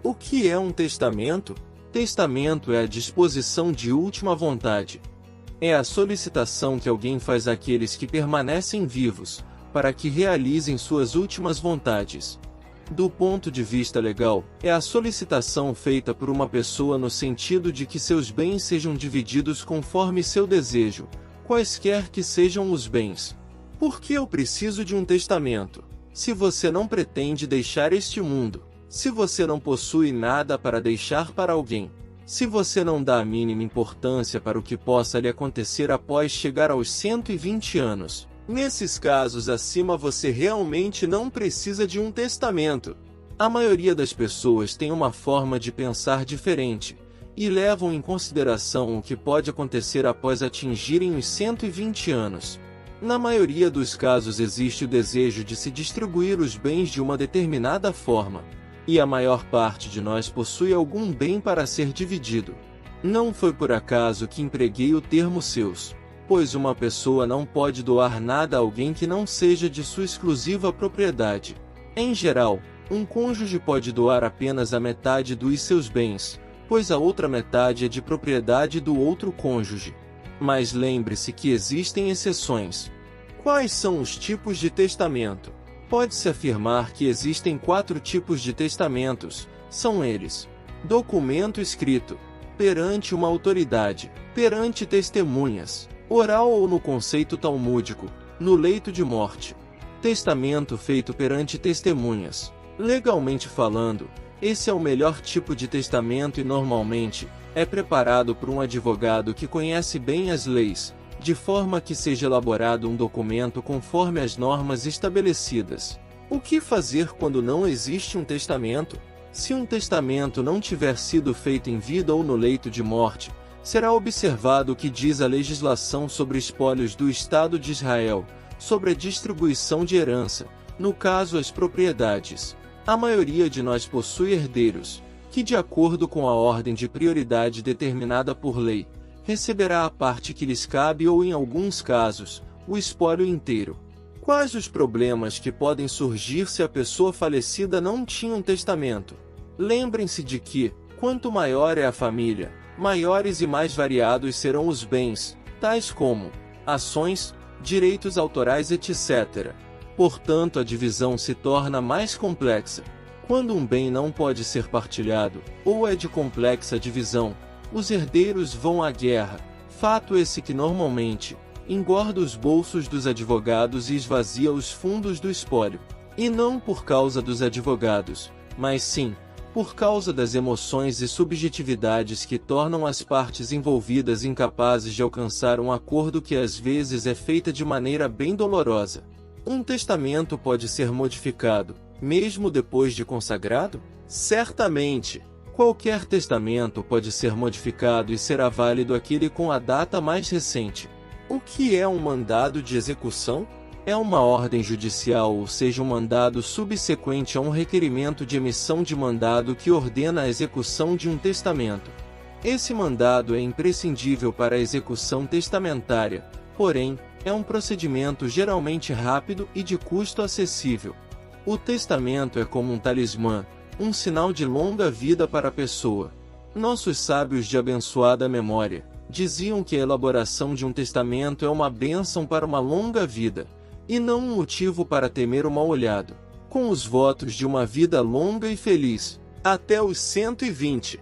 O que é um testamento? Testamento é a disposição de última vontade. É a solicitação que alguém faz àqueles que permanecem vivos, para que realizem suas últimas vontades. Do ponto de vista legal, é a solicitação feita por uma pessoa no sentido de que seus bens sejam divididos conforme seu desejo, quaisquer que sejam os bens. Por que eu preciso de um testamento? Se você não pretende deixar este mundo, se você não possui nada para deixar para alguém, se você não dá a mínima importância para o que possa lhe acontecer após chegar aos 120 anos, nesses casos acima você realmente não precisa de um testamento. A maioria das pessoas tem uma forma de pensar diferente, e levam em consideração o que pode acontecer após atingirem os 120 anos. Na maioria dos casos existe o desejo de se distribuir os bens de uma determinada forma, e a maior parte de nós possui algum bem para ser dividido. Não foi por acaso que empreguei o termo seus, pois uma pessoa não pode doar nada a alguém que não seja de sua exclusiva propriedade. Em geral, um cônjuge pode doar apenas a metade dos seus bens, pois a outra metade é de propriedade do outro cônjuge. Mas lembre-se que existem exceções. Quais são os tipos de testamento? Pode-se afirmar que existem 4 tipos de testamentos, são eles: documento escrito, perante uma autoridade, perante testemunhas, oral ou no conceito talmúdico, no leito de morte. Testamento feito perante testemunhas. Legalmente falando, esse é o melhor tipo de testamento e normalmente é preparado por um advogado que conhece bem as leis, de forma que seja elaborado um documento conforme as normas estabelecidas. O que fazer quando não existe um testamento? Se um testamento não tiver sido feito em vida ou no leito de morte, será observado o que diz a legislação sobre espólios do Estado de Israel, sobre a distribuição de herança, no caso as propriedades. A maioria de nós possui herdeiros, que de acordo com a ordem de prioridade determinada por lei, receberá a parte que lhes cabe ou, em alguns casos, o espólio inteiro. Quais os problemas que podem surgir se a pessoa falecida não tinha um testamento? Lembrem-se de que, quanto maior é a família, maiores e mais variados serão os bens, tais como ações, direitos autorais, etc. Portanto, a divisão se torna mais complexa. Quando um bem não pode ser partilhado, ou é de complexa divisão, os herdeiros vão à guerra, fato esse que normalmente engorda os bolsos dos advogados e esvazia os fundos do espólio. E não por causa dos advogados, mas sim por causa das emoções e subjetividades que tornam as partes envolvidas incapazes de alcançar um acordo que às vezes é feita de maneira bem dolorosa. Um testamento pode ser modificado, mesmo depois de consagrado? Certamente! Qualquer testamento pode ser modificado e será válido aquele com a data mais recente. O que é um mandado de execução? É uma ordem judicial, ou seja, um mandado subsequente a um requerimento de emissão de mandado que ordena a execução de um testamento. Esse mandado é imprescindível para a execução testamentária, porém, é um procedimento geralmente rápido e de custo acessível. O testamento é como um talismã, um sinal de longa vida para a pessoa. Nossos sábios de abençoada memória diziam que a elaboração de um testamento é uma bênção para uma longa vida, e não um motivo para temer o mal-olhado. Com os votos de uma vida longa e feliz, até os 120.